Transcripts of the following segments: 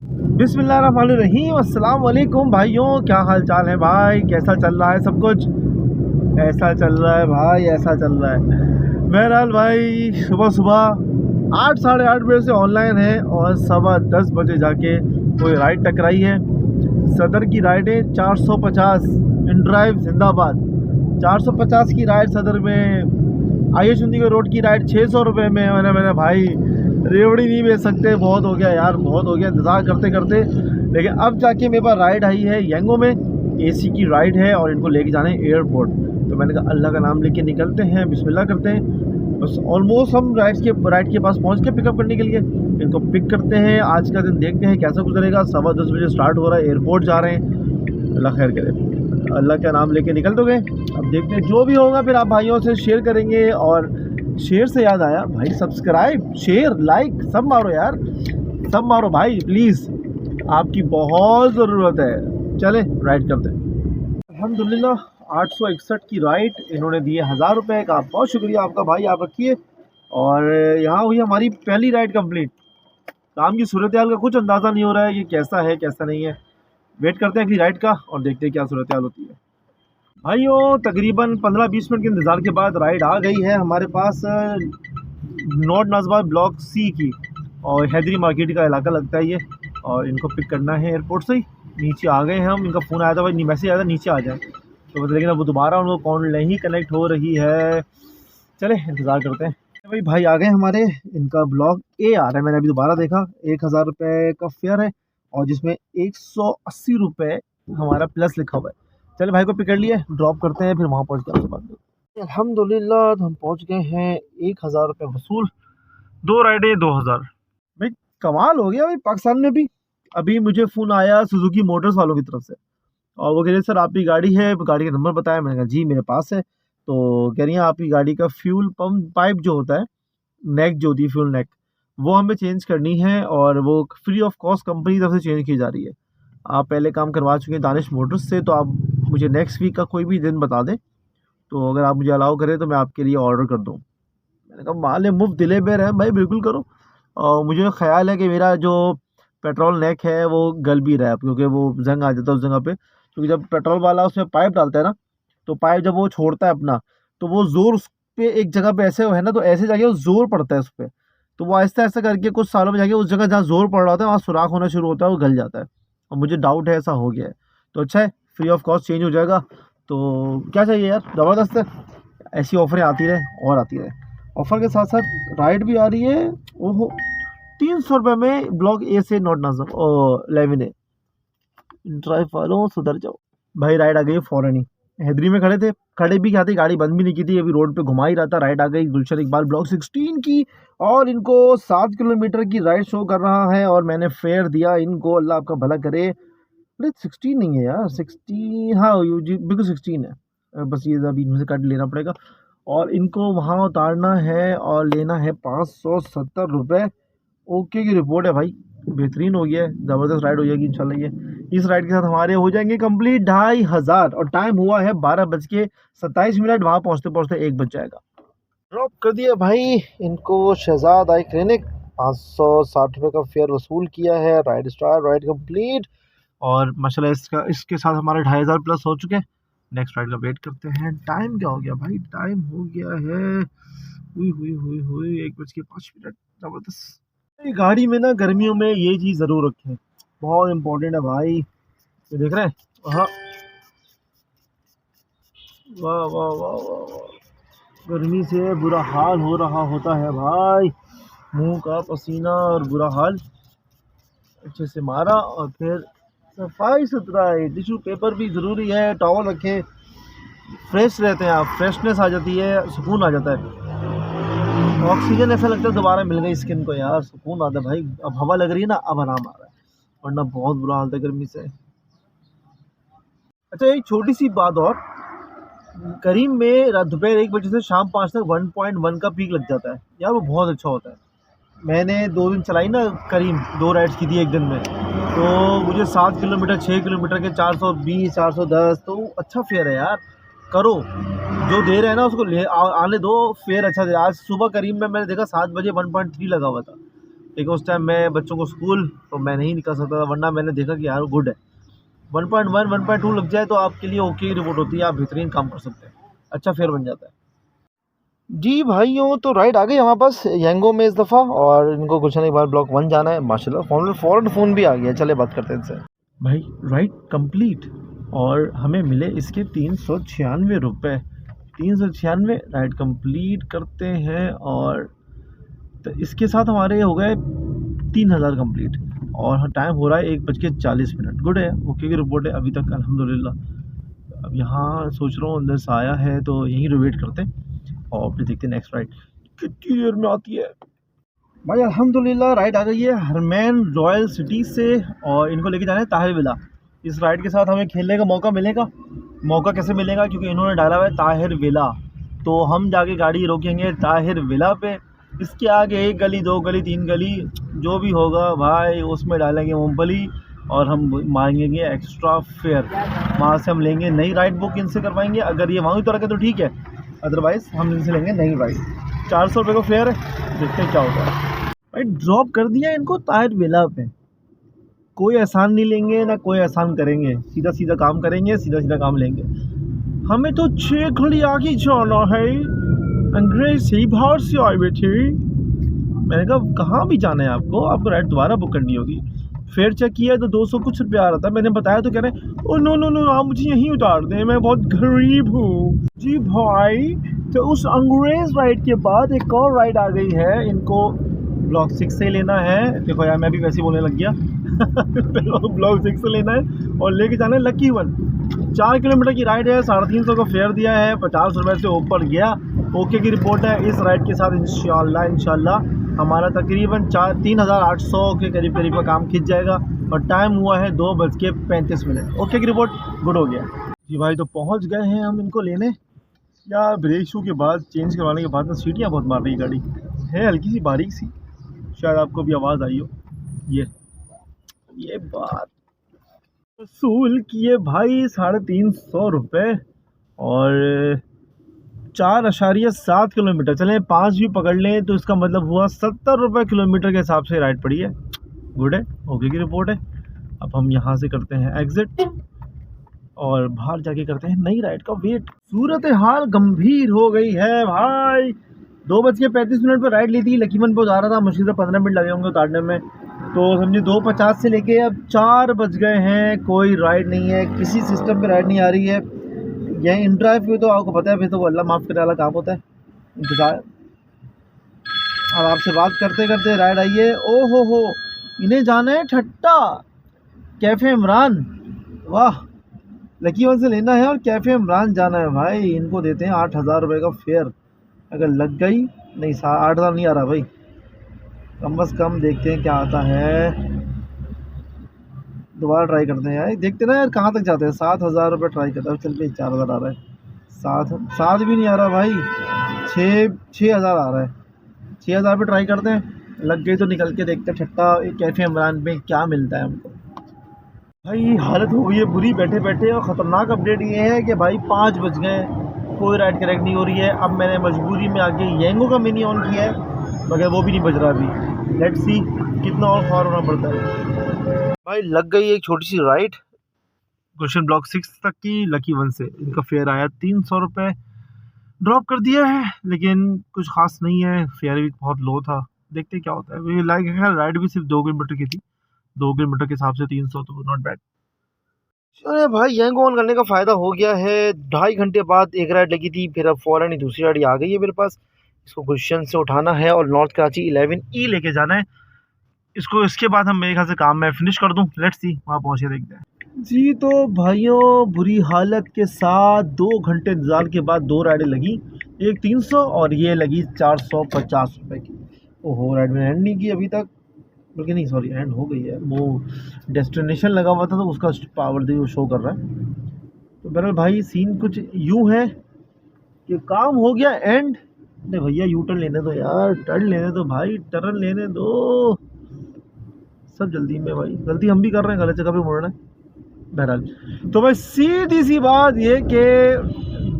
बिस्मिल्लाहिर्रहमानिर्रहीम। अस्सलाम वालेकुम भाइयों, क्या हाल चाल है भाई? कैसा चल रहा है सब कुछ? ऐसा चल रहा है भाई, ऐसा चल रहा है। बहरहाल भाई, सुबह सुबह 8 साढ़े 8 बजे से ऑनलाइन है और 10:15 बजे जाके कोई राइड टकराई है। सदर की राइड है 450 इन ड्राइव जिंदाबाद। 450 की राइड सदर में। आइए चंडीगढ़ रोड की राइड 600 रुपये में। मैंने भाई रेवड़ी नहीं बेच सकते, बहुत हो गया यार, बहुत हो गया इंतज़ार करते करते। लेकिन अब जाके मेरे पास राइड आई है यंगो में, एसी की राइड है और इनको लेके जाना है एयरपोर्ट। तो मैंने कहा अल्लाह का नाम लेके निकलते हैं, बिस्मिल्लाह करते हैं। बस ऑलमोस्ट हम राइड के पास पहुंच के पिकअप करने के लिए इनको पिक करते हैं। आज का दिन देखते हैं कैसा गुजरेगा। 10:15 बजे स्टार्ट हो रहा है, एयरपोर्ट जा रहे हैं। अल्लाह खैर करे, अल्लाह का नाम लेके निकल तो गए। अब देखते हैं जो भी होगा फिर आप भाइयों से शेयर करेंगे। और शेयर से याद आया भाई, सब्सक्राइब शेयर लाइक सब मारो यार, सब मारो भाई प्लीज़, आपकी बहुत ज़रूरत है। चले राइड करते हैं। अल्हम्दुलिल्लाह 861 की राइड इन्होंने दिए 1000 रुपये का। बहुत शुक्रिया आपका भाई, आप रखिए। और यहाँ हुई हमारी पहली राइड कंप्लीट। काम की सूरत हाल का कुछ अंदाज़ा नहीं हो रहा है कि कैसा है कैसा नहीं है। वेट करते हैं अगली राइड का और देखते हैं क्या सूरत हाल होती है। भाइयों तकरीबन 15-20 मिनट के इंतज़ार के बाद राइड आ गई है हमारे पास नॉर्थ नाज़बाद ब्लॉक सी की। और हैदरी मार्केट का इलाका लगता है ये। और इनको पिक करना है एयरपोर्ट से ही। नीचे आ गए हैं हम। इनका फ़ोन आया था भाई, मैसेज आया था नीचे आ जाए, तो बस लेकिन अब वो दोबारा उनको कॉल नहीं कनेक्ट हो रही है। चले इंतज़ार करते हैं। भाई आ गए हमारे, इनका ब्लॉक ए आ रहा है। मैंने अभी दोबारा देखा 1000 रुपये का फेयर है और जिसमें 180 रुपये हमारा प्लस लिखा हुआ है। चले भाई को पिक कर लिए, ड्रॉप करते हैं, फिर वहाँ पहुँच के आपसे बात करते हैं। अल्हम्दुलिल्लाह हम पहुँच गए हैं। 1000 रुपये वसूल, 2 राइडें 2000। भाई कमाल हो गया भाई पाकिस्तान में भी। अभी मुझे फ़ोन आया सुजुकी मोटर्स वालों की तरफ से और वो कह रहे सर आपकी गाड़ी है, गाड़ी का नंबर बताया। मैंने कहा जी मेरे पास है। तो कह रही हैं आपकी गाड़ी का फ्यूल पम्प पाइप जो होता है, नेक जो होती है फ्यूल नेक, वो हमें चेंज करनी है और वो फ्री ऑफ कॉस्ट कंपनी की तरफ से चेंज की जा रही है। आप पहले काम करवा चुके हैं दानिश मोटर्स से, तो आप मुझे नेक्स्ट वीक का कोई भी दिन बता दें, तो अगर आप मुझे अलाउ करें तो मैं आपके लिए ऑर्डर कर दूँ। मैंने कहा माल मुफ्त दिले बेर है भाई, बिल्कुल करो। और मुझे ख्याल है कि मेरा जो पेट्रोल नेक है वो गल भी रहा है, क्योंकि वो जंग आ जाता है उस जगह पे। क्योंकि जब पेट्रोल वाला उसमें पाइप डालता है ना, तो पाइप जब वो छोड़ता है अपना, तो वो ज़ोर उस पे एक जगह पे ऐसे है ना, तो ऐसे जाके वो ज़ोर पड़ता है उस पे। तो वो आहिस्ता-आहिस्ता करके कुछ सालों में जाके उस जगह जहाँ ज़ोर पड़ रहा होता है वहाँ सुराख होना शुरू होता है, वो गल जाता है। और मुझे डाउट है ऐसा हो गया है। तो अच्छा है, फ्री ऑफ कॉस्ट चेंज हो जाएगा। तो क्या चाहिए यार, ज़बरदस्त है। ऐसी ऑफ़रें आती रहे और आती रहे। ऑफ़र के साथ-साथ राइड भी आ रही है। ओहो! 300 रुपये में ब्लॉक ए से नॉर्थ नाज़र और 11 ए। ड्राइव वालों सुधर जाओ। भाई राइड आ गई फ़ौरन ही। हैदरी में खड़े थे, खड़े भी क्या थे, गाड़ी बंद भी नहीं की थी, अभी रोड पे घुमा ही रहा था। राइड आ गई गुलशन इकबाल ब्लॉक 16 की और इनको 7 किलोमीटर की राइड शो कर रहा है और मैंने फेयर दिया इनको, अल्लाह आपका भला करे। अरे 16 नहीं है यार, 16 हाँ बिल्कुल 16 है। बस ये अभी इनमें से कट लेना पड़ेगा और इनको वहाँ उतारना है और लेना है 570 रुपये। ओके की रिपोर्ट है भाई, बेहतरीन हो गया है, ज़बरदस्त राइड हो जाएगी इंशाल्लाह ये। इस राइड के साथ हमारे हो जाएंगे कंप्लीट 2500 और टाइम हुआ है 12:27। वहाँ पहुँचते पहुँचते 1 बज जाएगा। ड्रॉप कर दिया भाई इनको शहजाद आई क्लिनिक। 560 रुपये का फेयर वसूल किया है। राइड स्टार्ट, राइड कंप्लीट और माशाल्लाह इसके साथ हमारे 2500 प्लस हो चुके हैं। नेक्स्ट राइड का वेट करते हैं। टाइम क्या हो गया भाई, टाइम हो गया है हुई हुई हुई हुई 1:05। ज़बरदस्त। गाड़ी में ना गर्मियों में ये चीज़ ज़रूर रखें, बहुत इम्पोर्टेंट है भाई। ये देख रहे हैं, हाँ, वाह वाह वाह वाह वाह, गर्मी से बुरा हाल हो रहा होता है भाई। मुंह का पसीना और बुरा हाल। अच्छे से मारा और फिर सफाई सुथराई, टिश्यू पेपर भी ज़रूरी है, टॉवल रखें, फ्रेश रहते हैं आप, फ्रेशनेस आ जाती है, सुकून आ जाता है। ऑक्सीजन ऐसा लगता है दोबारा मिल गई स्किन को यार, सुकून आता है भाई। अब हवा लग रही है ना, अब आराम आ रहा है, वरना बहुत बुरा हाल था गर्मी से। अच्छा एक छोटी सी बात और, करीम में दोपहर 1 बजे से शाम 5 तक 1.1 का पीक लग जाता है यार, वो बहुत अच्छा होता है। मैंने 2 दिन चलाई ना करीम, 2 राइड्स की थी एक दिन में, तो मुझे 7 किलोमीटर 6 किलोमीटर के 420 410, तो अच्छा फेयर है यार। करो, जो दे रहे हैं ना उसको ले आने दो, फेयर अच्छा दे। आज सुबह करीम में मैंने देखा 7 बजे 1.3 लगा हुआ था, लेकिन उस टाइम मैं बच्चों को स्कूल तो मैं नहीं निकल सकता था, वरना मैंने देखा कि यार गुड है 1.1 1.2 लग जाए तो आपके लिए ओके रिपोर्ट होती है, आप बेहतरीन काम कर सकते हैं, अच्छा फेयर बन जाता है। जी भाइयों, तो राइड आ गई हमारे पास यंगो में इस दफ़ा, और इनको गुलशन इकबाल ब्लॉक 1 जाना है। माशाल्लाह फ़ौरन भी आ गया। चले बात करते हैं इनसे। भाई राइड कंप्लीट, और हमें मिले इसके 396 रुपये। 396 राइड कंप्लीट करते हैं, और तो इसके साथ हमारे हो गए 3000 कंप्लीट, और टाइम हो रहा है 1:40। गुड है, ओके की रिपोर्ट है अभी तक अल्हम्दुलिल्लाह। अब यहाँ सोच रहा हूँ अंदर से आया है तो यहीं वेट करते हैं और फिर देखते हैं नेक्स्ट राइड कितनी देर में आती है। भाई अल्हम्दुलिल्लाह राइड आ गई है हरमैन रॉयल सिटी से, और इनको लेके जाना है ताहिर विला। इस राइड के साथ हमें खेलने का मौका कैसे मिलेगा, क्योंकि इन्होंने डाला हुआ है ताहिर विला, तो हम जाके गाड़ी रोकेंगे ताहिर विला पे। इसके आगे 1 गली 2 गली 3 गली जो भी होगा भाई उसमें डालेंगे मूंगफली, और हम मांगेंगे एक्स्ट्रा फेयर। वहाँ से हम लेंगे नई राइड बुक इनसे करवाएंगे, अगर ये वहाँ उतर के तो ठीक है, अदरवाइज़ हम इनसे लेंगे नई राइड। 400 रुपये का फेयर है, देखते हैं क्या होता है। भाई ड्रॉप कर दिया इनको ताहिर विला पे, कोई एहसान नहीं लेंगे ना कोई एहसान करेंगे, सीधा सीधा काम करेंगे, सीधा सीधा काम लेंगे। हमें तो 6 घड़ी आगे जाना है, अंग्रेज से बाहर से आए हुए थे। मैंने कहा कहाँ भी जाना है आपको राइड दोबारा बुक करनी होगी। फेयर चेक किया तो 200 कुछ रुपया आ रहा था, मैंने बताया तो कह रहे ओ नो आप मुझे यहीं उतार दें, मैं बहुत गरीब हूँ। जी भाई, तो उस अंग्रेज राइड के बाद एक और राइड आ गई है, इनको ब्लॉक 6 से लेना है। देखो यार मैं भी वैसे ही बोलने लग गया ब्लॉक 6 से लेना है और लेके जाना है लकी 1। 4 किलोमीटर की राइड है, 350 का फेयर दिया है, 50 रुपये से ऊपर गया, ओके की रिपोर्ट है। इस राइड के साथ इंशाल्लाह हमारा तकरीबन 3800 के करीब का काम खिंच जाएगा, और टाइम हुआ है 2:35। ओके की रिपोर्ट गुड हो गया। जी भाई, तो पहुंच गए हैं हम इनको लेने। या ब्रेक शू के बाद चेंज करवाने के बाद ना सीटियाँ बहुत मार रही गाड़ी है, हल्की सी बारीक सी, शायद आपको भी आवाज़ आई हो। ये बात वसूल किए भाई 350 रुपये, और 4.7 किलोमीटर चलें, 5 भी पकड़ लें तो इसका मतलब हुआ 70 रुपये किलोमीटर के हिसाब से राइड पड़ी है। गुड है, ओके की रिपोर्ट है। अब हम यहाँ से करते हैं एग्जिट और बाहर जाके करते हैं नई राइड का वेट। सूरत हाल गंभीर हो गई है भाई। 2:35 पर राइड ली थी, लकी 1 पे उतारा रहा था, मुश्किल से 15 मिनट लगे होंगे उतारने में, तो समझिए 2:50 से लेके अब 4 बज गए हैं, कोई राइड नहीं है, किसी सिस्टम पे राइड नहीं आ रही है। यही इंटरव्यू तो आपको पता है, फिर तो अल्लाह माफ़ करने वाला काम होता है। इंतज़ार, अब आपसे बात करते करते राइड आई है। ओ हो, इन्हें जाना है ठट्टा कैफ़े इमरान। वाह, लकी 1 से लेना है और कैफ़े इमरान जाना है भाई। इनको देते हैं 8000 रुपये का फेयर, अगर लग गई नहीं 8000 नहीं आ रहा भाई, कम से कम देखते हैं क्या आता है। दोबारा ट्राई करते हैं यार, देखते ना यार कहाँ तक जाते हैं। 7000 रुपये ट्राई करता है, चल पे 4000 आ रहा है, 7 भी नहीं आ रहा भाई, 6000 आ रहा है। 6000 पे ट्राई करते हैं, लग गई तो निकल के देखते हैं ठट्टा कैफ़े इमरान पे क्या मिलता है हमको। भाई हालत हो गई है बुरी बैठे बैठे, और ख़तरनाक अपडेट ये है कि भाई 5 बज गए, कोई राइड करेक्ट नहीं हो रही है। अब मैंने मजबूरी में आके येंगो का मिनी ऑन किया है, मगर वो भी नहीं बज रहा अभी। लेट्स सी कितना और ख्वार होना पड़ता है। भाई लग गई एक छोटी सी राइड गुलशन ब्लॉक 6 तक की लकी 1 से। इनका फेयर आया 300 रुपये, ड्रॉप कर दिया है, लेकिन कुछ खास नहीं है, फेयर भी बहुत लो था। देखते क्या होता है। राइड भी सिर्फ 2 किलोमीटर की थी, 2 किलोमीटर के हिसाब से 300 तो नॉट बैड। अरे भाई यंग ऑन करने का फ़ायदा हो गया है। 2.5 घंटे बाद एक राइड लगी थी, फिर अब फ़ौरन ही दूसरी राइड आ गई है मेरे पास। इसको गुलशन से उठाना है और नॉर्थ कराची 11E लेके जाना है इसको। इसके बाद हम मेरे ख्याल से काम मैं फिनिश कर दूं। लेट्स सी, वहाँ पहुँच के देखते हैं। जी तो भाइयों, बुरी हालत के साथ 2 घंटे इंतज़ार के बाद 2 राइडें लगी, एक 300 और ये लगी 450 रुपये की। ओहो, राइड में एंड नहीं की अभी तक, बल्कि नहीं सॉरी एंड हो गई है, वो डेस्टिनेशन लगा हुआ था तो उसका पावर दे वो शो कर रहा है। तो बहरहाल भाई सीन कुछ यूँ है कि काम हो गया एंड। अरे भैया यू टर्न लेने दो यार, टर्न लेने दो भाई, टर्न लेने दो, सब जल्दी में भाई, गलती हम भी कर रहे हैं, गलत जगह पे मुड़ रहे हैं। बहरहाल तो भाई सीधी सी बात ये कि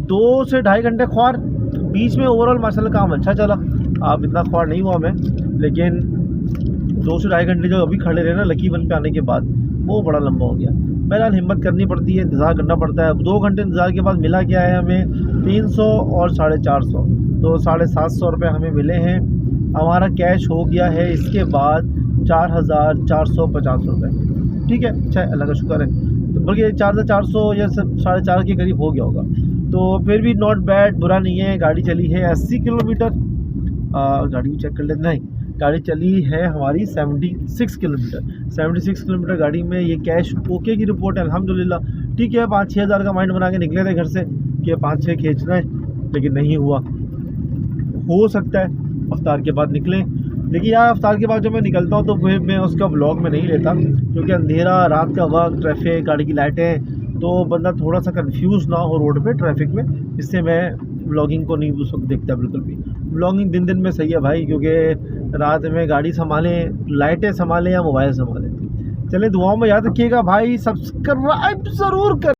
2 से 2.5 घंटे ख्वार, बीच में ओवरऑल माशाल्लाह काम अच्छा चला, आप इतना ख्वार नहीं हुआ मैं, लेकिन 2 से 2.5 घंटे जो अभी खड़े रहे ना लकी वन पे आने के बाद, वो बड़ा लंबा हो गया। बहरहाल हिम्मत करनी पड़ती है, इंतज़ार करना पड़ता है। 2 घंटे इंतज़ार के बाद मिला क्या है हमें, 300 और 450, तो 750 रुपये हमें मिले हैं। हमारा कैश हो गया है इसके बाद 4,450 रुपये। ठीक है, अच्छा अल्लाह का शुक्र है, तो बल्कि 4,400 या 4.5 के करीब हो गया होगा, तो फिर भी नॉट बैड, बुरा नहीं है। गाड़ी चली है 80 किलोमीटर, गाड़ी भी चेक कर लेते। नहीं, गाड़ी चली है हमारी 76 किलोमीटर। 76 किलोमीटर गाड़ी में ये कैश ओके की रिपोर्ट है, अल्हम्दुलिल्लाह। ठीक है, 5-6 हज़ार का माइंड बना के निकले थे घर से कि 5-6 खींचना है, लेकिन नहीं हुआ। हो सकता है अफ्तार के बाद निकलें, लेकिन यार अफ्तार के बाद जब मैं निकलता हूँ तो फिर मैं उसका व्लॉग में नहीं लेता, क्योंकि अंधेरा, रात का वक्त, ट्रैफिक, गाड़ी की लाइटें, तो बंदा थोड़ा सा कंफ्यूज ना हो रोड पे ट्रैफिक में, इससे मैं व्लॉगिंग को नहीं उस वक्त देखता बिल्कुल भी। व्लॉगिंग दिन दिन में सही है भाई, क्योंकि रात में गाड़ी संभालें, लाइटें संभालें या मोबाइल संभालें। चलें, दुआओं में याद रखिएगा भाई, सब्सक्राइब ज़रूर करें।